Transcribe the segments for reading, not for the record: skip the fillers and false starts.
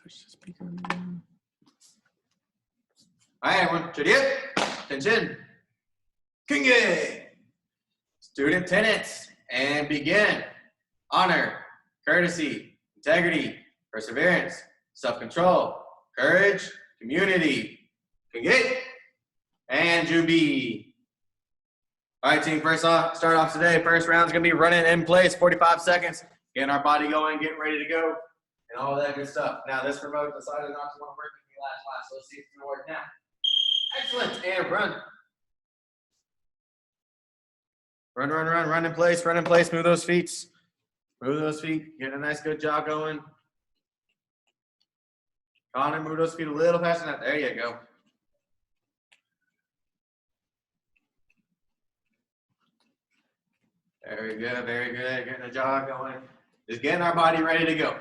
Switch to speaker. All right, everyone, Chadiet, attention. Kinge, student tenets, and begin. Honor, courtesy, integrity, perseverance, self-control, courage, community. Kinge, and Jubi. All right, team, start off today. First round's gonna be running in place, 45 seconds, getting our body going, getting ready to go, and all that good stuff. Now, this remote decided not to want to work with me last class, so let's see if it's gonna work now. Excellent, and run. Run in place, move those feet. Get a nice good jog going. Connor, move those feet a little faster than that. There you go. Very good, getting a jog going. Just getting our body ready to go.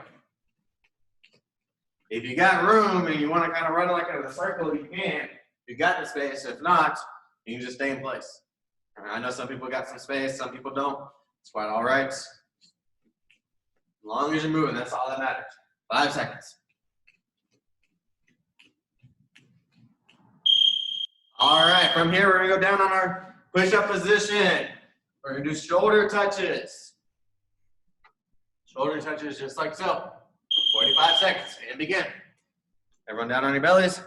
If you got room and you want to kind of run like in a circle, you can. You got the space. If not, you can just stay in place. I know some people got some space, some people don't. It's quite all right. As long as you're moving, that's all that matters. 5 seconds. All right, from here, we're gonna go down on our push-up position. We're gonna do shoulder touches. Shoulder touches just like so. 45 seconds, and begin. Everyone down on your bellies.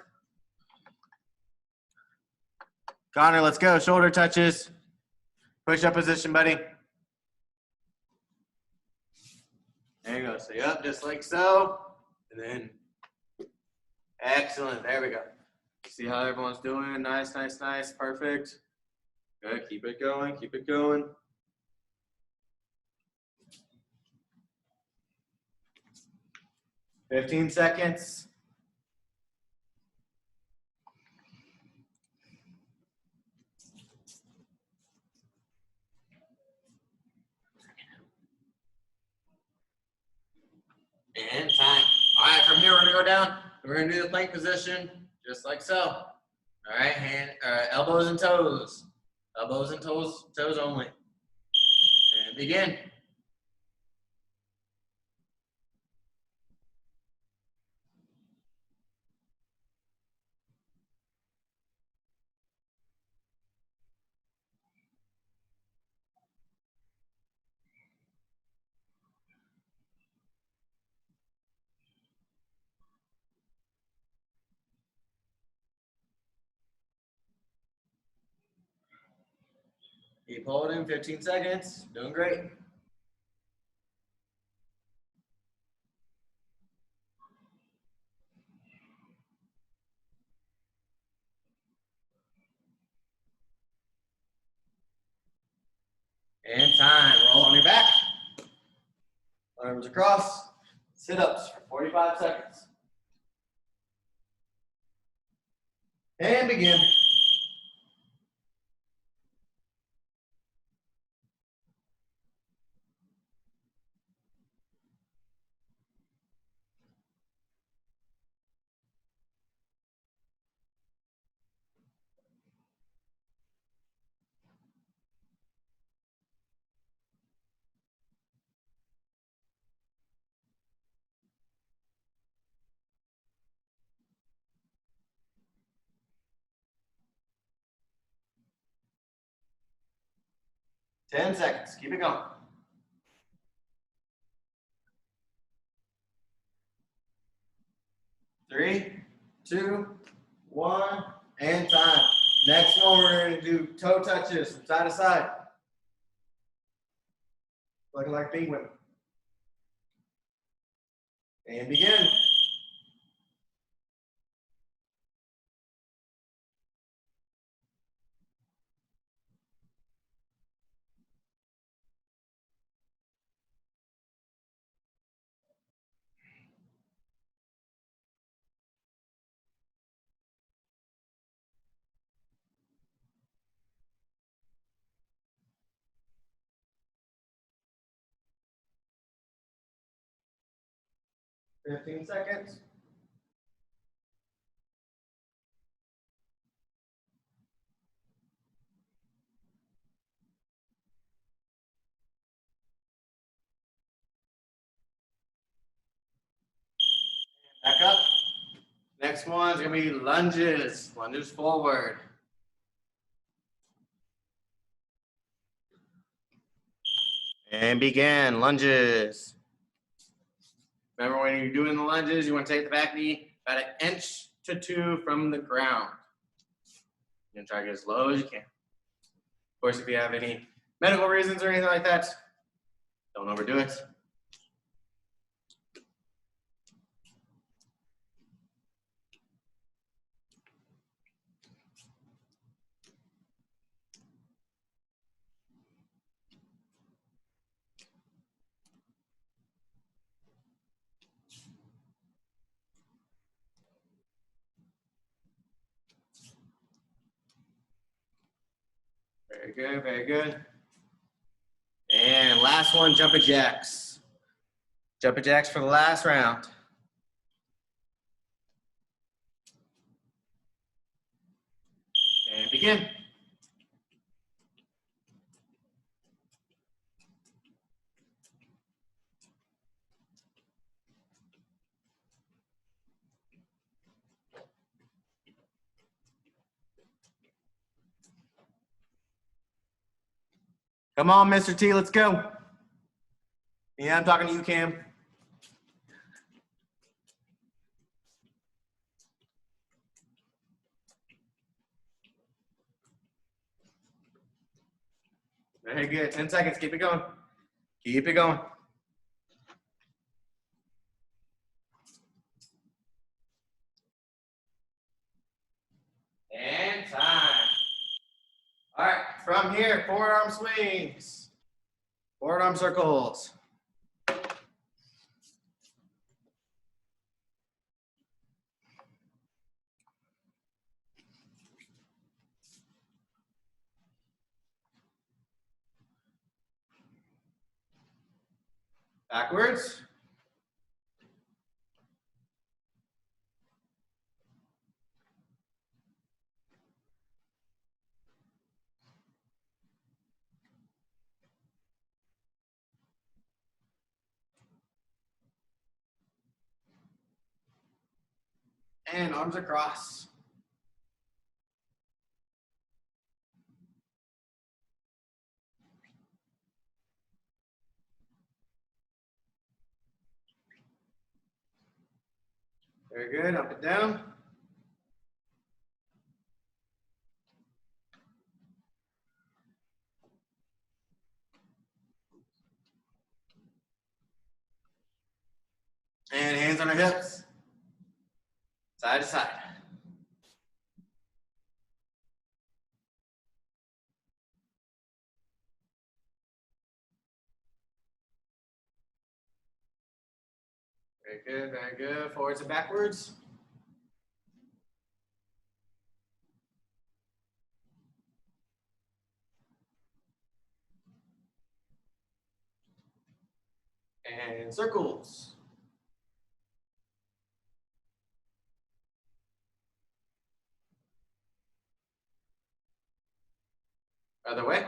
Connor, let's go. Shoulder touches. Push-up position, buddy. There you go. Stay up just like so. And then, excellent. There we go. See how everyone's doing? Nice. Perfect. Good. Keep it going. 15 seconds. And time. All right, from here we're gonna go down. We're gonna do the plank position, just like so. All right, elbows and toes. Elbows and toes only. And begin. Keep holding, 15 seconds. Doing great. And time. Roll on your back. Arms across. Sit-ups for 45 seconds. And begin. Ten seconds. Keep it going. Three, two, one, and time. Next one, we're going to do toe touches from side to side. Looking like penguin. And begin. Fifteen seconds. Back Next one's gonna be lunges. Lunges forward. And begin, lunges. Remember when you're doing the lunges, you want to take the back knee about 1 to 2 inches from the ground. You're gonna try to get as low as you can. Of course, if you have any medical reasons or anything like that, don't overdo it. Very good, very good. And last one, jumping jacks. Jumping jacks for the last round. And begin. Come on, Mr. T, let's go. Yeah, I'm talking to you, Cam. Very good, 10 seconds, keep it going. Keep it going. And time. All right, from here, forward arm swings. Forward arm circles. Backwards. And arms across. Very good, up and down. And hands on our hips. Side to side. Very good, very good. Forwards and backwards. And circles. Other way.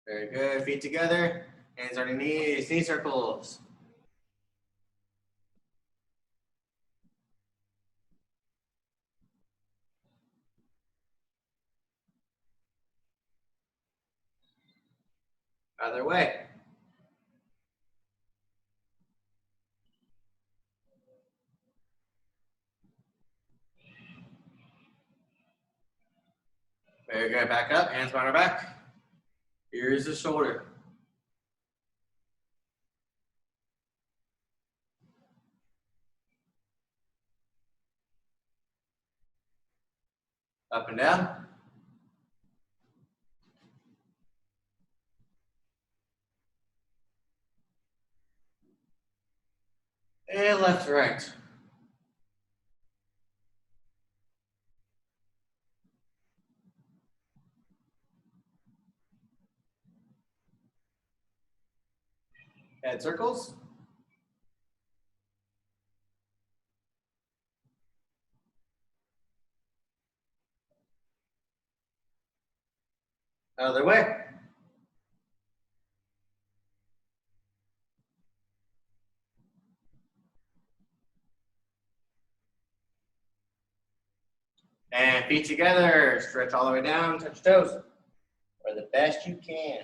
Very good, feet together. Hands on your knees, knee circles. Other way. Very good, back up, hands behind our back. Here's the shoulder. Up and down. And left to right. Head circles. out of their way. And feet together, stretch all the way down, touch toes, or the best you can.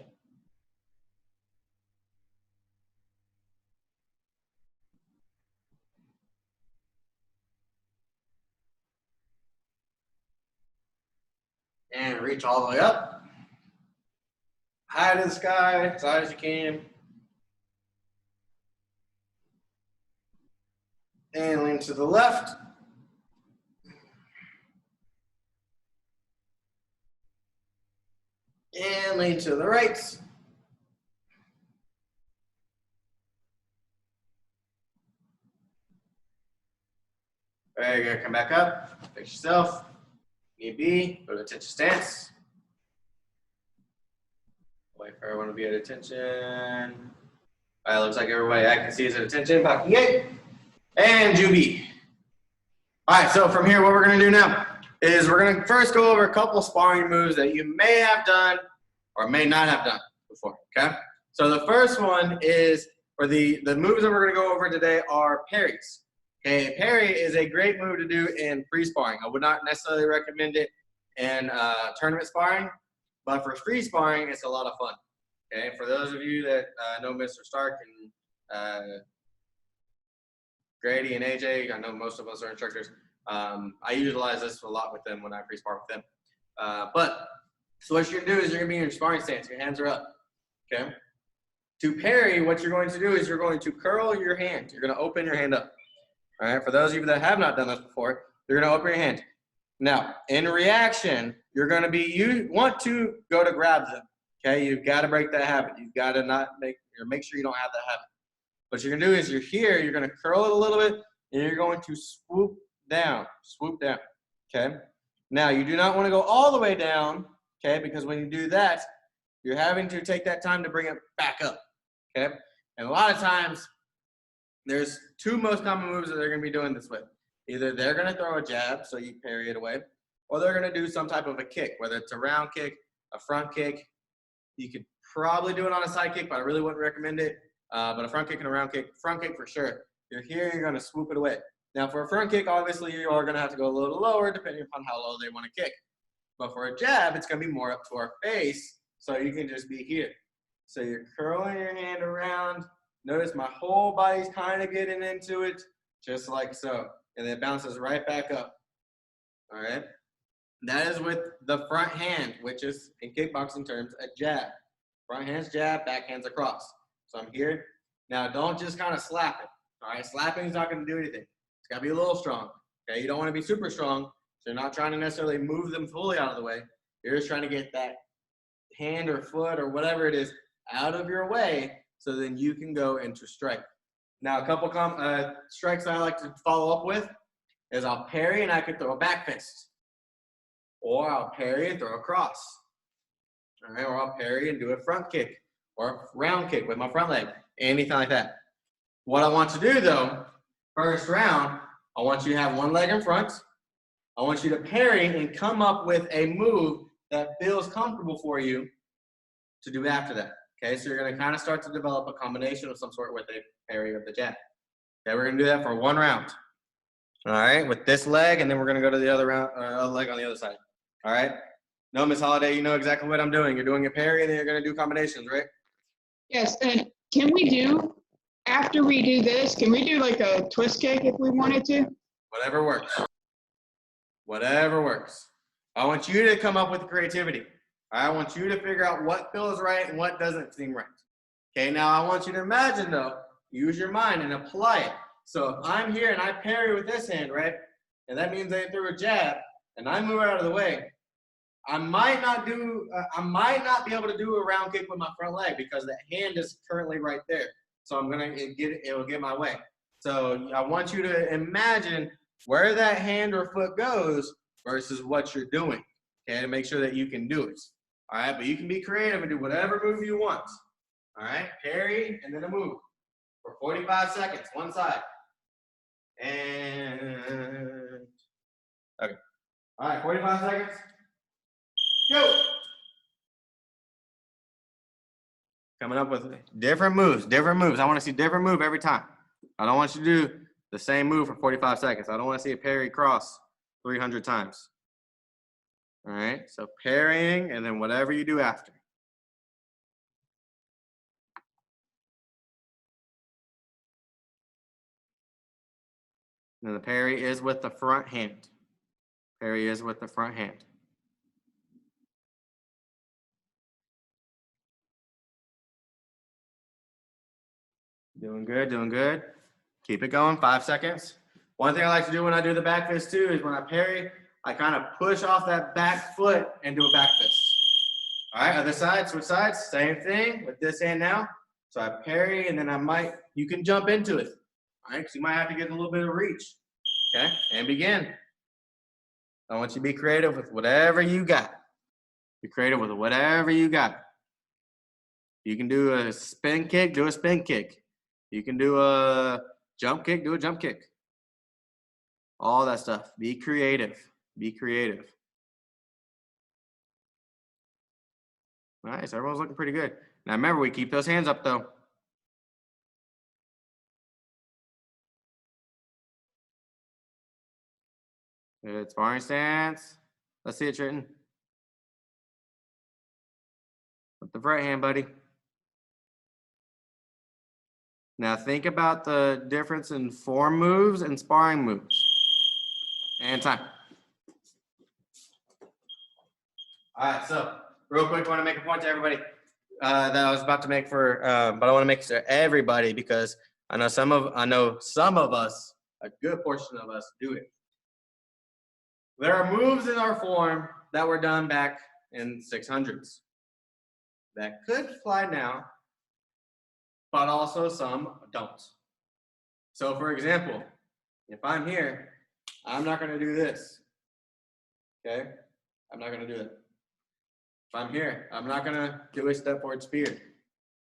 And reach all the way up. High to the sky, as high as you can. And lean to the left. And lean to the right. Very good, come back up, fix yourself. Need be, go to attention stance. Wait for everyone to be at attention. All right, looks like everybody I can see is at attention. Back and Juby. All right, so from here, what we're gonna do now is we're gonna first go over a couple sparring moves that you may have done or may not have done before, okay? So the first one is, or the moves that we're gonna go over today are parries. Okay, parry is a great move to do in free sparring. I would not necessarily recommend it in tournament sparring, but for free sparring, it's a lot of fun. Okay, for those of you that know Mr. Stark and Grady and AJ, I know most of us are instructors. I utilize this a lot with them when I free spar with them. So what you're gonna do is you're gonna be in your sparring stance. Your hands are up. Okay. To parry, what you're going to do is you're going to curl your hand. You're gonna open your hand up. All right. For those of you that have not done this before, you're gonna open your hand. Now, in reaction, you're gonna be, you want to go to grab them. Okay. You've got to break that habit. You've got to make sure you don't have that habit. What you're gonna do is you're here, you're gonna curl it a little bit, and you're going to swoop down, okay? Now, you do not wanna go all the way down, okay? Because when you do that, you're having to take that time to bring it back up, okay? And a lot of times, there's two most common moves that they're gonna be doing this with. Either they're gonna throw a jab, so you parry it away, or they're gonna do some type of a kick, whether it's a round kick, a front kick. You could probably do it on a side kick, but I really wouldn't recommend it. But a front kick and a round kick, front kick for sure. You're here, you're gonna swoop it away. Now for a front kick, obviously you are gonna have to go a little lower depending upon how low they wanna kick. But for a jab, it's gonna be more up to our face, so you can just be here. So you're curling your hand around. Notice my whole body's kind of getting into it, just like so. And then it bounces right back up, all right? That is with the front hand, which is, in kickboxing terms, a jab. Front hand's jab, back hand's across. So I'm here. Now, don't just kind of slap it, all right? Slapping is not going to do anything. It's got to be a little strong, okay? You don't want to be super strong, so you're not trying to necessarily move them fully out of the way. You're just trying to get that hand or foot or whatever it is out of your way so then you can go into strike. Now, a couple strikes I like to follow up with is I'll parry and I could throw a back fist. Or I'll parry and throw a cross. All right, or I'll parry and do a front kick. Or a round kick with my front leg, anything like that. What I want to do though, first round, I want you to have one leg in front. I want you to parry and come up with a move that feels comfortable for you to do after that. Okay, so you're gonna kind of start to develop a combination of some sort with a parry of the jab. Okay, we're gonna do that for one round. All right, with this leg, and then we're gonna go to the other leg on the other side. All right. No, Miss Holiday, you know exactly what I'm doing. You're doing a parry, and then you're gonna do combinations, right? Yes, and can we do, after we do this, can we do like a twist kick if we wanted to? Whatever works. Whatever works. I want you to come up with creativity. I want you to figure out what feels right and what doesn't seem right. Okay, now I want you to imagine though, use your mind and apply it. So if I'm here and I parry with this hand, right? And that means I threw a jab and I move out of the way. I might not be able to do a round kick with my front leg because that hand is currently right there. So it will get my way. So I want you to imagine where that hand or foot goes versus what you're doing, okay, to make sure that you can do it. All right, but you can be creative and do whatever move you want. All right, parry and then a move for 45 seconds, one side. And, okay. All right, 45 seconds. Go. Coming up with different moves, I want to see different move every time. I don't want you to do the same move for 45 seconds. I don't want to see a parry cross 300 times. All right, so parrying and then whatever you do after. And the parry is with the front hand. Parry is with the front hand. Doing good, doing good. Keep it going, 5 seconds. One thing I like to do when I do the back fist too is when I parry, I kind of push off that back foot and do a back fist. All right, other side, switch sides, same thing with this hand now. So I parry and then you can jump into it. All right, because you might have to get a little bit of reach. Okay, and begin. I want you to be creative with whatever you got. Be creative with whatever you got. You can do a spin kick, do a spin kick. You can do a jump kick, do a jump kick. All that stuff. Be creative. Be creative. Nice. Everyone's looking pretty good. Now remember, we keep those hands up though. Good sparring stance. Let's see it, Trenton. With the right hand, buddy. Now think about the difference in form moves and sparring moves. And time. All right, so real quick, I want to make a point to everybody that I was about to make for, but I want to make it to everybody because I know some of us, a good portion of us, do it. There are moves in our form that were done back in 600s that could fly now, but also some don't. So for example, if I'm here, I'm not going to do this. Okay? I'm not going to do that. If I'm here, I'm not going to do a step forward spear.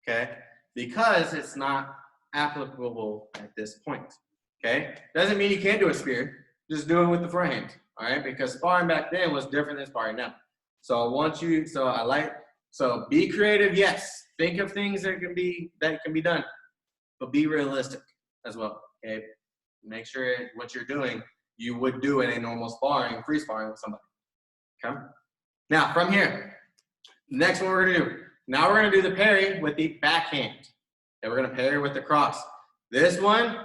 Okay? Because it's not applicable at this point. Okay? Doesn't mean you can't do a spear. Just do it with the front hand. All right? Because sparring back then was different than sparring now. So I want you, so be creative, yes. Think of things that can be done, but be realistic as well. Okay? Make sure what you're doing, you would do in a normal sparring, free sparring with somebody. Okay? Now, from here, next one we're gonna do. Now we're gonna do the parry with the backhand. And we're gonna parry with the cross. This one,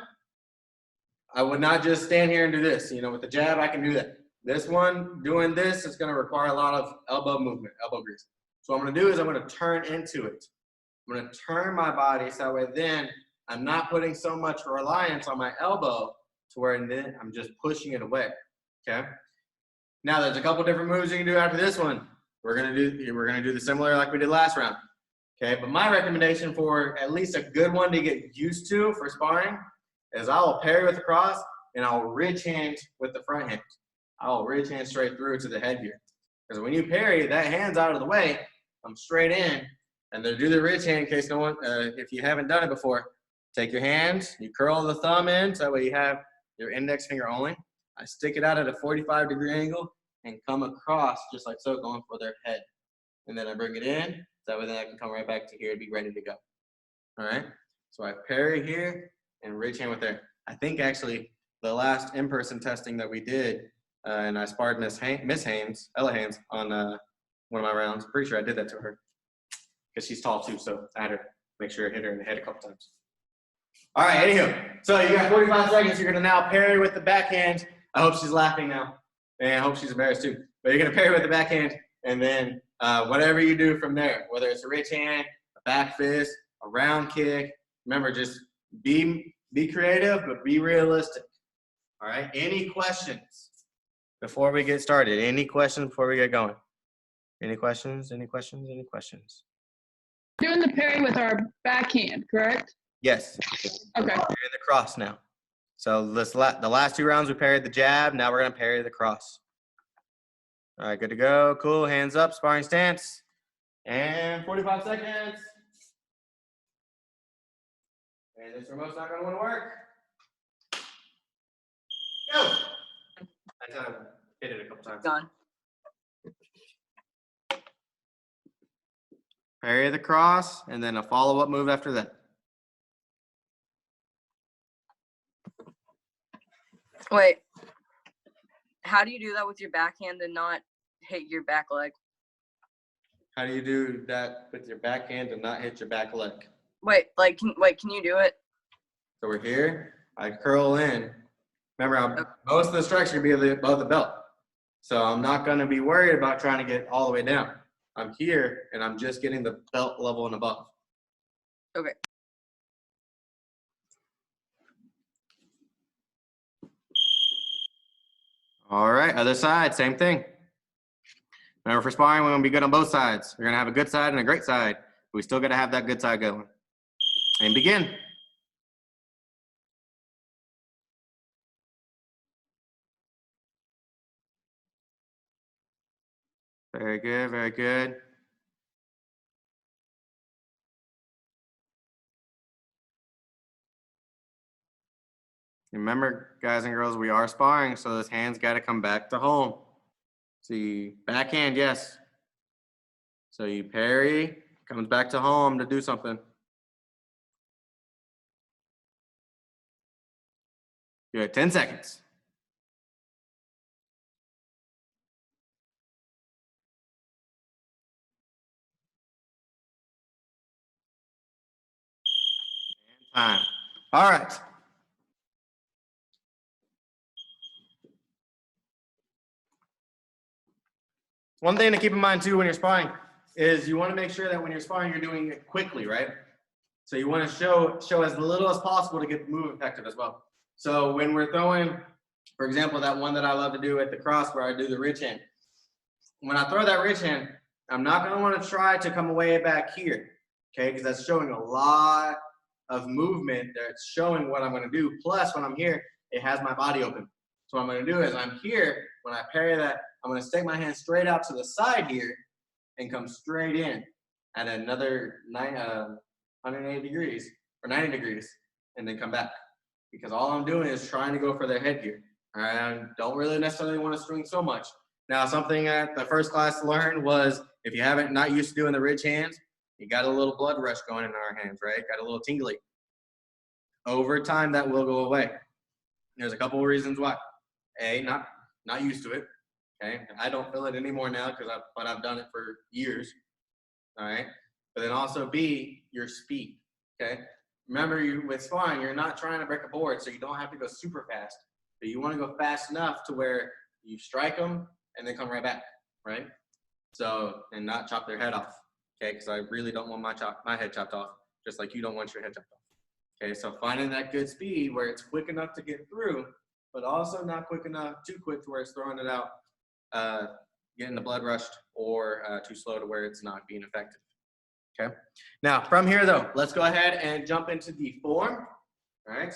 I would not just stand here and do this. You know, with the jab, I can do that. This one, doing this is gonna require a lot of elbow movement, elbow grease. So what I'm gonna do is I'm gonna turn into it. I'm gonna turn my body so that way then I'm not putting so much reliance on my elbow to where then I'm just pushing it away, okay? Now there's a couple different moves you can do after this one. We're gonna do the similar like we did last round, okay? But my recommendation for at least a good one to get used to for sparring is I will parry with the cross and I'll ridge hand with the front hand. I'll ridge hand straight through to the head here. Because when you parry, that hand's out of the way, I'm straight in, and then do the ridge hand in case no one, if you haven't done it before, take your hands, you curl the thumb in, so that way you have your index finger only. I stick it out at a 45-degree angle and come across just like so, going for their head. And then I bring it in, so that way then I can come right back to here and be ready to go. All right, so I parry here and ridge hand with there. I think actually the last in-person testing that we did, and I sparred Ella Haynes, on one of my rounds. I'm pretty sure I did that to her because she's tall too, so I had to make sure I hit her in the head a couple times. All right, anywho, so you got 45 seconds. You're gonna now parry with the backhand. I hope she's laughing now, and I hope she's embarrassed too. But you're gonna parry with the backhand, and then whatever you do from there, whether it's a ridge hand, a back fist, a round kick. Remember, just be creative, but be realistic. All right. Any questions before we get started? Any questions before we get going? Any questions? Any questions? Any questions? Doing the parry with our backhand, correct? Yes. Okay. We're in the cross now. So the last 2 rounds we parried the jab. Now we're gonna parry the cross. All right, good to go. Cool. Hands up. Sparring stance. And 45 seconds. And this remote's not gonna want to work. Go. I kind of hit it a couple times. Done. Parry the cross, and then a follow-up move after that. Wait. How do you do that with your backhand and not hit your back leg? How do you do that with your backhand and not hit your back leg? Wait, can you do it? So we're here. I curl in. Remember, most of the strikes are going to be above the belt. So I'm not going to be worried about trying to get all the way down. I'm here, and I'm just getting the belt level and above. Okay. All right, other side, same thing. Remember, for sparring, we're going to be good on both sides. We're going to have a good side and a great side. We still got to have that good side going. And begin. Very good, very good. Remember, guys and girls, we are sparring, so this hand's got to come back to home. See, backhand, yes. So you parry, comes back to home to do something. Good, 10 seconds. And time. All right. One thing to keep in mind too when you're sparring is you want to make sure that when you're sparring, you're doing it quickly, right? So you want to show as little as possible to get the move effective as well. So when we're throwing, for example, that one that I love to do at the cross where I do the ridge hand. When I throw that ridge hand, I'm not going to want to try to come away back here, okay? Because that's showing a lot of movement that's showing what I'm going to do. Plus, when I'm here, it has my body open. So what I'm going to do is I'm here, when I parry that, I'm going to stick my hand straight out to the side here and come straight in at another 180 degrees or 90 degrees and then come back. Because all I'm doing is trying to go for their head here. All right, I don't really necessarily want to swing so much. Now, something that the first class learned was if you haven't not used to doing the ridge hands, you got a little blood rush going in our hands, right? Got a little tingly. Over time, that will go away. There's a couple of reasons why. A, not used to it. Okay, I don't feel it anymore now but I've done it for years. All right, but then also B, your speed. Okay, remember with sparring, you're not trying to break a board, so you don't have to go super fast, but you want to go fast enough to where you strike them and then come right back, right? So and not chop their head off. Okay, because I really don't want my head chopped off, just like you don't want your head chopped off. Okay, so finding that good speed where it's quick enough to get through, but also not quick enough, too quick to where it's throwing it out. Getting the blood rushed or too slow to where it's not being effective. Okay. Now from here though, let's go ahead and jump into the form. All right.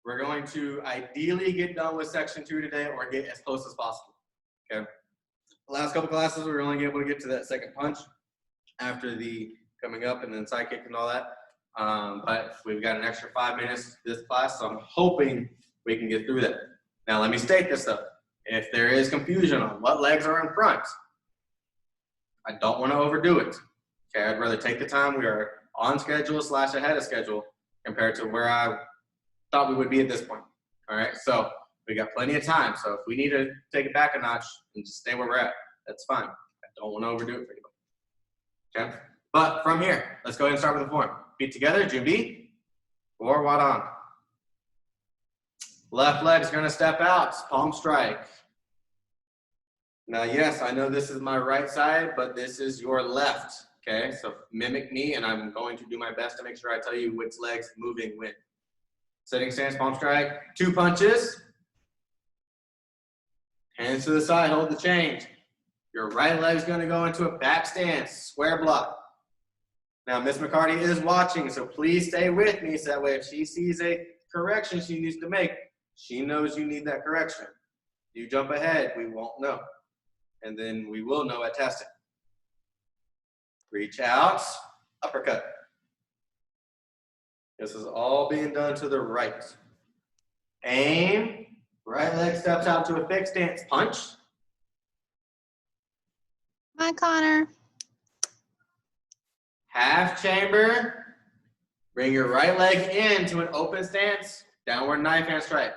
We're going to ideally get done with section 2 today or get as close as possible. Okay. The last couple classes we were only able to get to that second punch after the coming up and then side kick and all that. But we've got an extra 5 minutes this class, so I'm hoping we can get through that. Now let me state this though. If there is confusion on what legs are in front, I don't want to overdo it. Okay, I'd rather take the time. We are on schedule / ahead of schedule compared to where I thought we would be at this point. All right, so we got plenty of time. So if we need to take it back a notch and just stay where we're at, that's fine. I don't want to overdo it for anybody. Okay, but from here, let's go ahead and start with the form. Feet together, Junbi, or Wadon. Left leg is going to step out, palm strike. Now, yes, I know this is my right side, but this is your left, okay? So mimic me, and I'm going to do my best to make sure I tell you which leg's moving when. Sitting stance, palm strike, 2 punches. Hands to the side, hold the change. Your right leg's going to go into a back stance, square block. Now, Miss McCarty is watching, so please stay with me so that way if she sees a correction she needs to make, she knows you need that correction. You jump ahead, we won't know. And then we will know at testing. Reach out, uppercut. This is all being done to the right. Aim, right leg steps out to a fixed stance, punch. Hi, Connor. half chamber. Bring your right leg into an open stance, downward knife hand strike.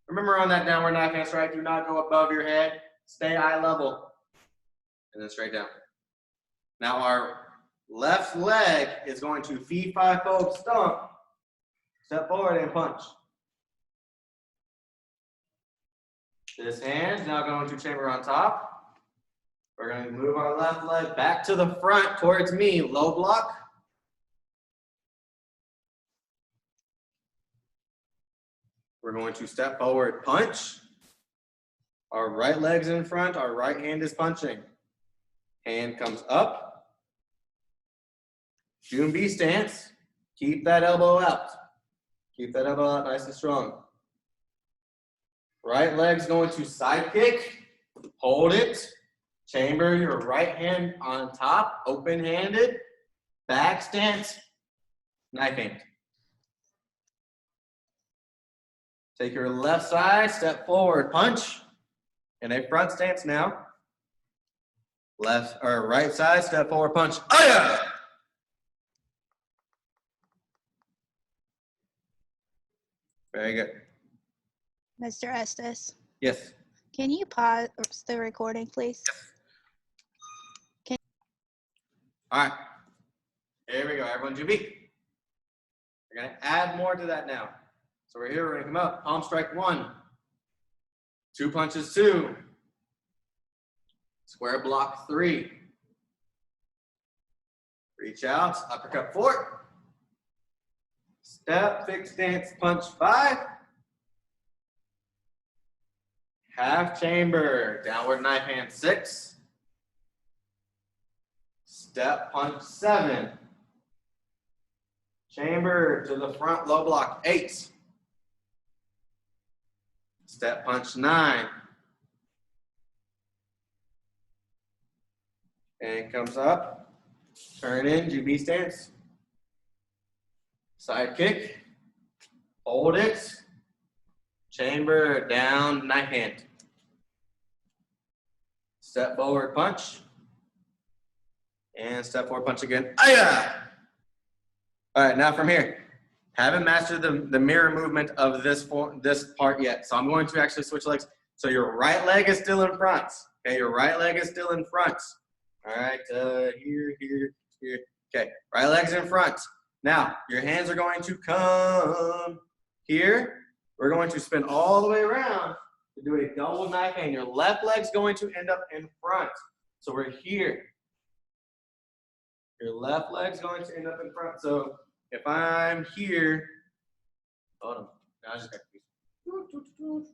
Remember on that downward knife hand strike, do not go above your head. Stay eye level. And then straight down. Now our left leg is going to fee, fi, fo, stomp. Step forward and punch. This hand's now going to chamber on top. We're going to move our left leg back to the front towards me, low block. We're going to step forward, punch. Our right leg's in front, our right hand is punching. Hand comes up. June B stance. Keep that elbow out. Keep that elbow out nice and strong. Right leg's going to side kick. Hold it. Chamber your right hand on top, open-handed. Back stance, knife hand. Take your left side, step forward, punch. In a front stance now. Left or right side, step forward, punch. Oh yeah! Very good. Mr. Estes, Yes. can you pause the recording, please? All right. Here we go. Everyone, Juby. We're going to add more to that now. So we're here. We're going to come up. Palm strike 1. 2 punches 2. Square block 3. Reach out. Uppercut 4. Step, fixed stance, punch 5. Half chamber, downward knife hand 6. Step, punch 7. Chamber to the front, low block 8. Step, punch 9. And comes up, turn in, GB stance. Side kick, hold it, chamber, down, knife hand. Step forward, punch. And step forward, punch again. Aya! All right, now from here. Haven't mastered the mirror movement of this part yet. So I'm going to actually switch legs. So your right leg is still in front. Okay, your right leg is still in front. All right, here. Okay, right leg's in front. Now, your hands are going to come here. We're going to spin all the way around to do a double knife hand. Your left leg's going to end up in front. So we're here. Your left leg's going to end up in front. So if I'm here, hold on. Now I just got confused.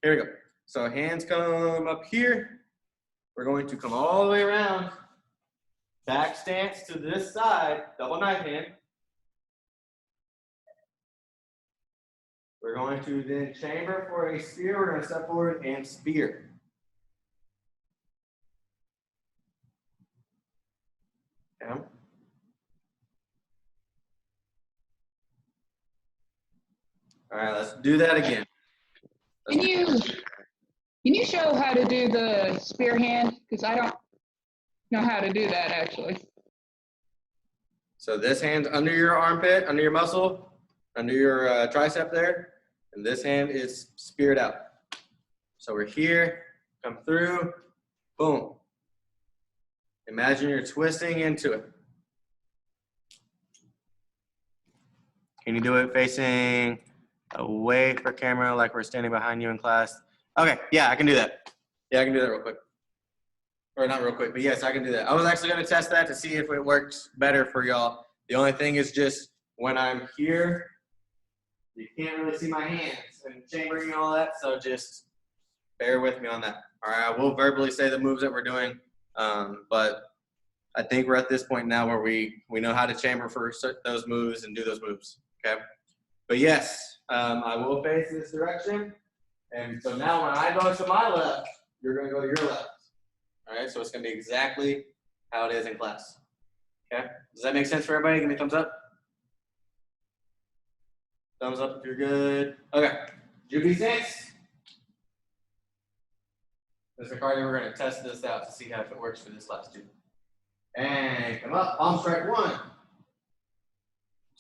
Here we go. So hands come up here. We're going to come all the way around. Back stance to this side, double knife hand. We're going to then chamber for a spear. We're going to step forward and spear. Okay. All right, let's do that again. Can you show how to do the spear hand? Because I don't know how to do that actually. So this hand's under your armpit, under your muscle, under your tricep there, and this hand is speared out. So we're here, come through, boom. Imagine you're twisting into it. Can you do it facing away for camera like we're standing behind you in class? Okay, yeah, I can do that. Yeah, I can do that real quick. Or not real quick, but yes, I can do that. I was actually going to test that to see if it works better for y'all. The only thing is just when I'm here, you can't really see my hands and chambering and all that, so just bear with me on that. All right, I will verbally say the moves that we're doing, but I think we're at this point now where we know how to chamber for those moves and do those moves, okay? But yes, I will face this direction, and so now when I go to my left, you're going to go to your left. All right, so it's going to be exactly how it is in class. Okay, does that make sense for everybody? Give me a thumbs up. Thumbs up if you're good. Okay, Juby stance. Mr. Carter, we're going to test this out to see how if it works for this last student. And come up, palm strike 1.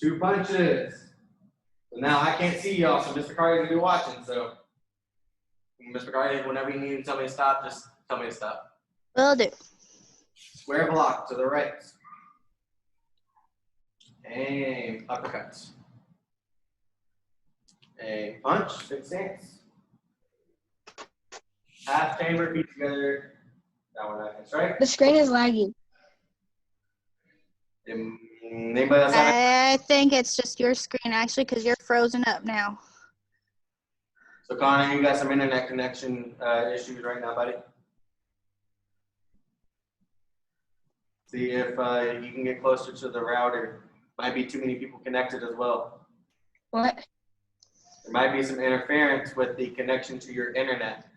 2 punches. So now I can't see y'all, so Mr. Cardi will be watching. So, Mr. Cardi, whenever you need to tell me to stop, just tell me to stop. Will do. Square block to the right. And uppercuts. And punch, big stance. Half chamber, feet together. That one I can strike. The screen is laggy. Anybody else have I think it's just your screen actually, because you're frozen up now. So Connor, you got some internet connection issues right now, buddy. See if you can get closer to the router. Might be too many people connected as well. What? There might be some interference with the connection to your internet.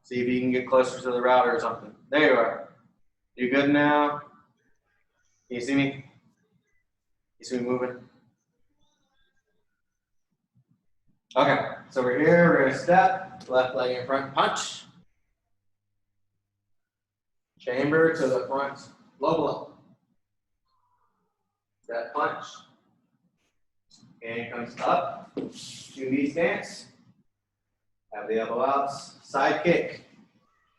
See if you can get closer to the router or something. There you are. You good now? Can you see me? You see me moving? Okay, so we're here, we're gonna step, left leg in front, punch. Chamber to the front, low blow. That punch. And comes up, 2V stance. Have the elbow out, side kick.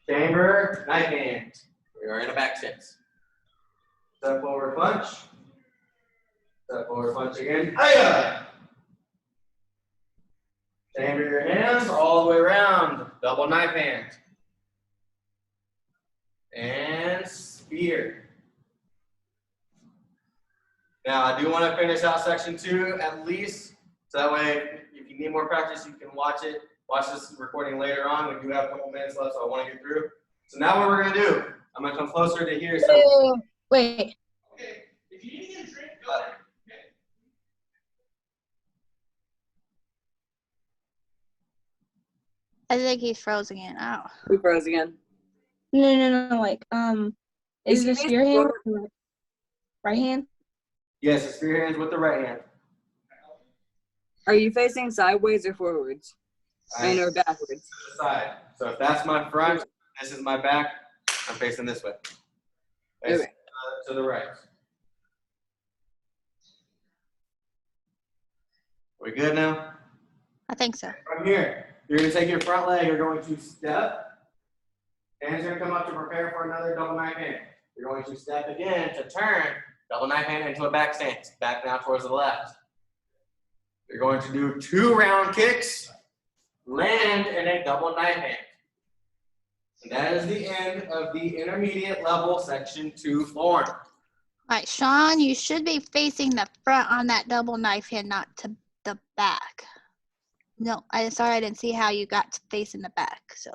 Chamber, knife hand. We are in a back stance. Step forward punch. Step forward punch again. Hiya! Chamber your hands all the way around. Double knife hand. And spear. Now I do want to finish out section 2 at least. So that way, if you need more practice, you can watch it. Watch this recording later on. We do have a couple minutes left, so I want to get through. So now what we're going to do, I'm going to come closer to here. So, Wait. okay, if you need to get a drink, go ahead. I think he's frozen again. Oh. We froze again. No. Like, is Is the he spear hand with the right hand? Yes, the spear hands with the right hand. Are you facing sideways or forwards? Or backwards? To the side. So if that's my front, this is my back, I'm facing this way. Facing Okay. to the right. We good now? I think so. From here, you're going to take your front leg, you're going to step. Hands are going to come up to prepare for another double knife hand. You're going to step again to turn, double knife hand into a back stance. Back now towards the left. You're going to do 2 round kicks, land in a double knife hand. And that is the end of the intermediate level section 2 form. All right, Sean, you should be facing the front on that double knife hand, not to the back. No, sorry, I didn't see how you got to facing the back. So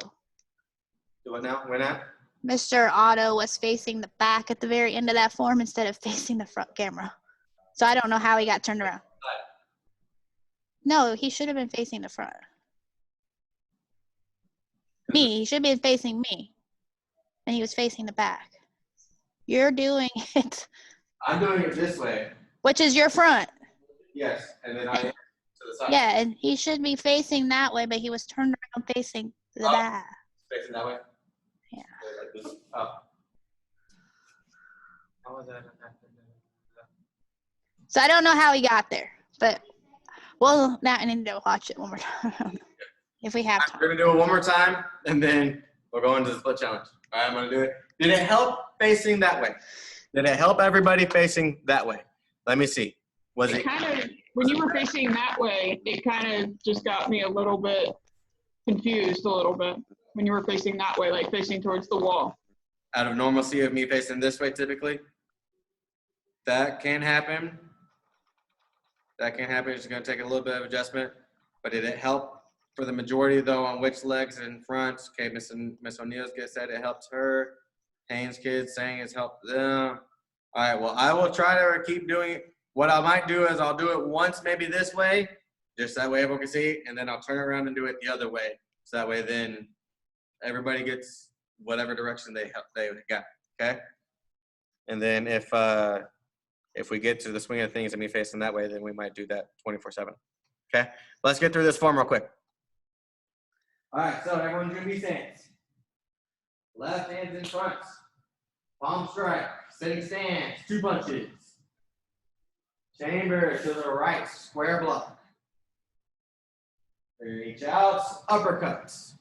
Do it now, when at? Mr. Otto was facing the back at the very end of that form instead of facing the front camera. So I don't know how he got turned around. No, he should have been facing the front. He should be facing me. And he was facing the back. You're doing it, I'm doing it this way. which is your front. Yes, and then I am to the side. Yeah, and he should be facing that way, but he was turned around facing the Oh. back. Facing that way? Yeah. Like this. Up. How was that? So I don't know how he got there, but well, now I need to watch it one more time if we have We're time. gonna do it one more time, and then we'll go into the split challenge. All right, I'm gonna do it. Did it help facing that way? Did it help everybody facing that way? Let me see. Was It it? kind of, when you were facing that way, it kind of just got me a little bit confused a little bit when you were facing that way, like facing towards the wall. Out of normalcy of me facing this way typically? That can happen. That can happen. It's going to take a little bit of adjustment. But did it help for the majority, though, on which legs in front? Okay, Miss O'Neill's said it helped her. Haynes kids saying it's helped them. All right, well, I will try to keep doing it. What I might do is I'll do it once maybe this way, just that way everyone can see, and then I'll turn around and do it the other way. So that way then everybody gets whatever direction they got, okay? And then if we get to the swing of things and me facing that way, then we might do that 24/7. Okay, let's get through this form real quick. All right, so everyone do V stance. Left hands in front. Palm strike, sitting stance, 2 punches. Chamber to the right, square block. Reach out, uppercuts.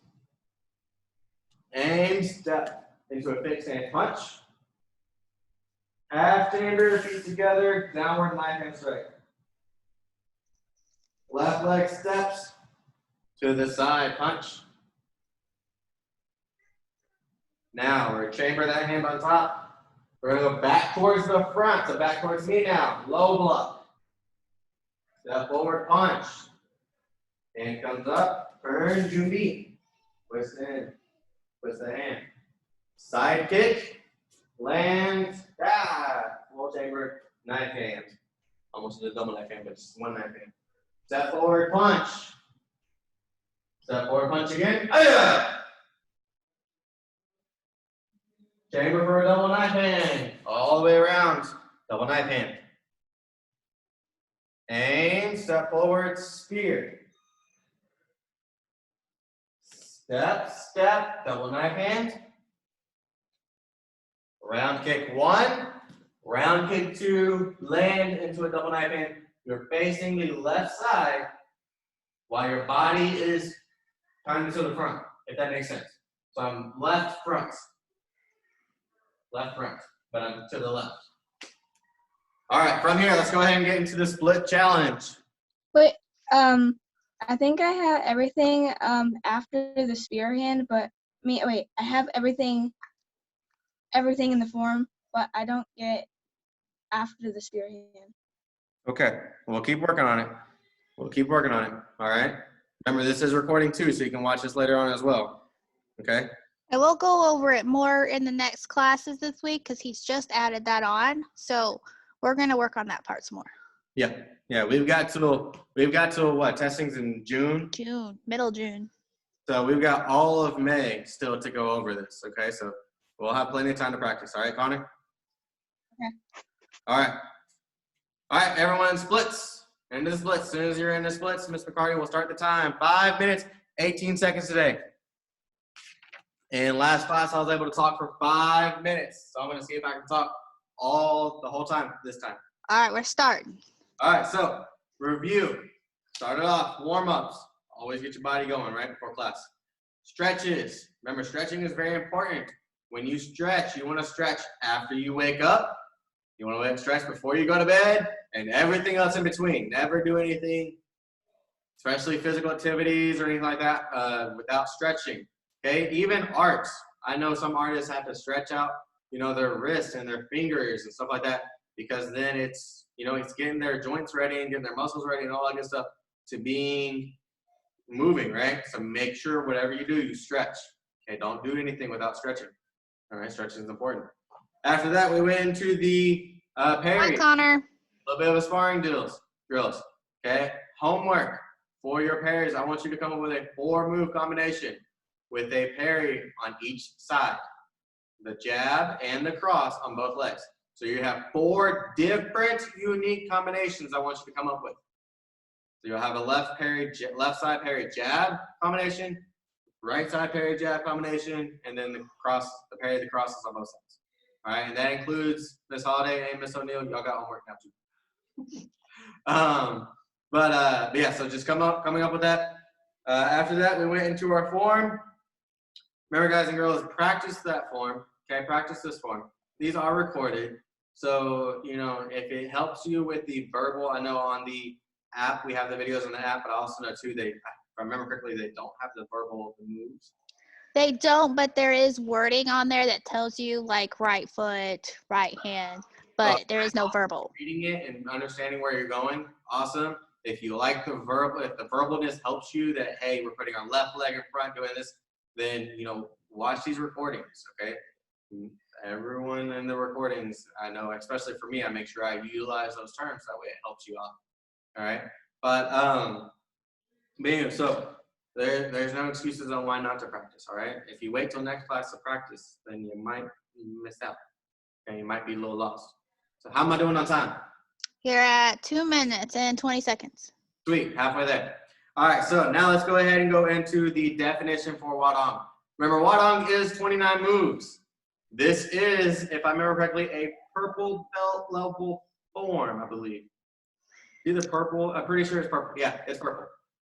And step into a fixed stance punch. Half chamber, feet together, downward knife hand strike. Left leg steps to the side punch. Now we're chamber that hand on top. We're gonna go back towards the front, so back towards me now. Low block. Step forward punch. Hand comes up, turn Jumbi. Twist in, twist the hand. Side kick, land, full chamber, knife hand. Almost a double knife hand, but just one knife hand. Step forward punch. Step forward punch again. Chamber for a double knife hand. All the way around. Double knife hand. And step forward, spear. Step, step, double knife hand. Round kick 1. Round kick 2. Land into a double knife hand. You're facing the left side while your body is kind of to the front, if that makes sense. So I'm left front. Left front, but I'm to the left. All right, from here, let's go ahead and get into the split challenge. Wait, I think I have everything after the spear hand, but I have everything in the form, but I don't get after the spear hand. Okay, we'll keep working on it. We'll keep working on it, all right? Remember, this is recording too, so you can watch this later on as well, okay? I will go over it more in the next classes this week because he's just added that on. So we're going to work on that part some more. Yeah, we've got till what, testings in June? Middle June. So we've got all of May still to go over this, okay? So we'll have plenty of time to practice, all right, Connor? Okay. All right, everyone, splits. Into the splits. As soon as you're in the splits, Ms. McCarty will start the time. 5 minutes, 18 seconds today. In last class, I was able to talk for 5 minutes. So I'm going to see if I can talk the whole time this time. All right, we're starting. All right, so review. Started off, warm-ups. Always get your body going right before class. Stretches. Remember, stretching is very important. When you stretch, you want to stretch after you wake up. You want to stretch before you go to bed and everything else in between. Never do anything, especially physical activities or anything like that, without stretching. Okay, even arts. I know some artists have to stretch out, their wrists and their fingers and stuff like that, because then it's getting their joints ready and getting their muscles ready and all that good stuff to being moving, right? So make sure whatever you do, you stretch. Okay, don't do anything without stretching. All right, stretching is important. After that, we went into the parry. Hi, Connor. A little bit of a sparring drills. Okay, homework for your parries. I want you to come up with a 4-move combination with a parry on each side, the jab and the cross on both legs. So you have 4 different unique combinations I want you to come up with. So you'll have a left side parry jab combination, right side parry jab combination, and then the parry the crosses on both sides. All right, and that includes Miss Holiday and Miss O'Neill. Y'all got homework now too. But yeah, so just coming up with that. After that, we went into our form. Remember, guys and girls, practice that form. Okay, practice this form. These are recorded. So, if it helps you with the verbal, I know on the app, we have the videos on the app, but I also know too, if I remember correctly, they don't have the verbal moves. They don't, but there is wording on there that tells you like right foot, right hand, but there is no verbal. Reading it and understanding where you're going, awesome. If you like the verbal, if the verbalness helps you that, hey, we're putting our left leg in front doing this, then, watch these recordings, okay? Everyone in the recordings, I know, especially for me, I make sure I utilize those terms. That way it helps you out, all right? But, anyway, so there's no excuses on why not to practice, all right? If you wait till next class to practice, then you might miss out, and you might be a little lost. So how am I doing on time? You're at 2 minutes and 20 seconds. Sweet, halfway there. All right, so now let's go ahead and go into the definition for Wadong. Remember, Wadong is 29 moves. This is, if I remember correctly, a purple belt level form, I believe. Either purple, I'm pretty sure it's purple. Yeah, it's purple.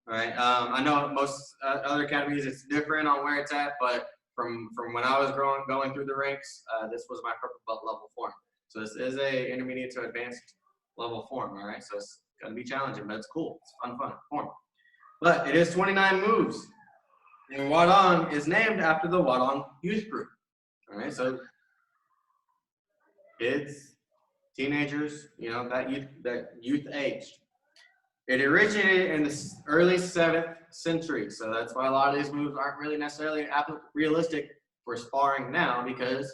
All right. I know most other academies it's different on where it's at, but from when I was going through the ranks, this was my purple belt level form. So this is a intermediate to advanced level form. All right. So it's gonna be challenging, but it's cool. It's a fun form. But it is 29 moves, and Wadong is named after the Wadong youth group. All right. So kids, teenagers, you know, that youth age. It originated in the early 7th century, so that's why a lot of these moves aren't really necessarily realistic for sparring now, because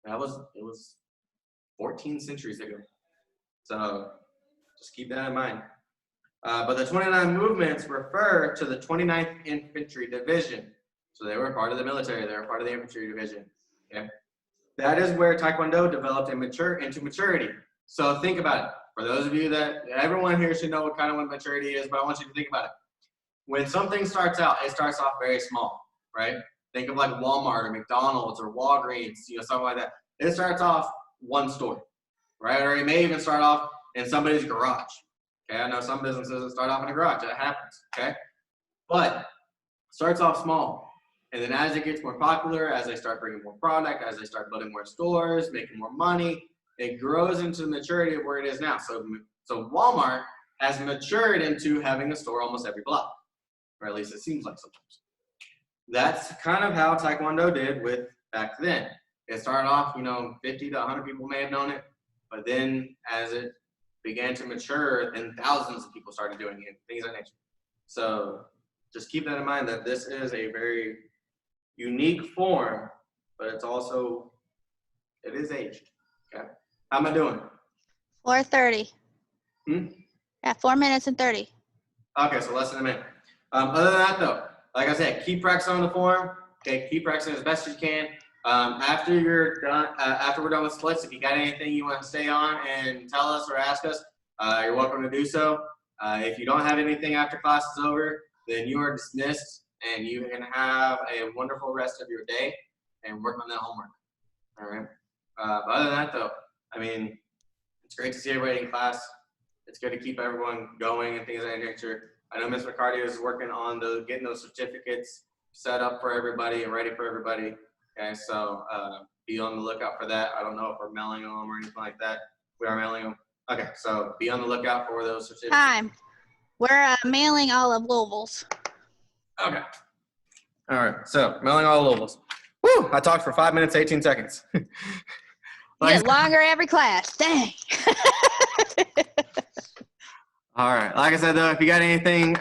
it was 14 centuries ago. So just keep that in mind. But the 29 movements refer to the 29th Infantry Division. So they were part of the military. They were part of the infantry division. Okay? That is where Taekwondo developed and into maturity. So think about it. For those of you that, everyone here should know what kind of what maturity is, but I want you to think about it. When something starts out, it starts off very small, right? Think of like Walmart or McDonald's or Walgreens, you know, something like that. It starts off one store, right? Or it may even start off in somebody's garage. Okay, I know some businesses that start off in a garage. That happens, okay? But it starts off small. And then as it gets more popular, as they start bringing more product, as they start building more stores, making more money, it grows into the maturity of where it is now. So Walmart has matured into having a store almost every block, or at least it seems like sometimes. That's kind of how Taekwondo did with back then. It started off, you know, 50 to 100 people may have known it, but then as it began to mature, then thousands of people started doing it, things of that nature. So just keep that in mind that this is a very unique form, but it's also, it is aged, okay? How am I doing? 4:30. Hmm? Yeah, 4 minutes and 30. Okay, so less than a minute. Other than that, though, like I said, keep practicing on the form. Okay, keep practicing as best as you can. After you're done, after we're done with splits, if you got anything you want to stay on and tell us or ask us, you're welcome to do so. If you don't have anything after class is over, then you are dismissed, and you can have a wonderful rest of your day and work on that homework. All right. But other than that, though, I mean, it's great to see everybody in class. It's good to keep everyone going and things of that nature. I know Ms. McCarty is working on getting those certificates set up for everybody and ready for everybody. Okay, so be on the lookout for that. I don't know if we're mailing them or anything like that. We are mailing them. Okay, so be on the lookout for those certificates. Time. We're mailing all of Louisville's. Okay. All right, so mailing all Louisville's. Woo! I talked for 5 minutes, 18 seconds. You get longer every class. Dang. All right. Like I said, though, if you got anything,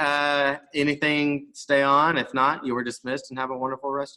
stay on. If not, you were dismissed, and have a wonderful rest.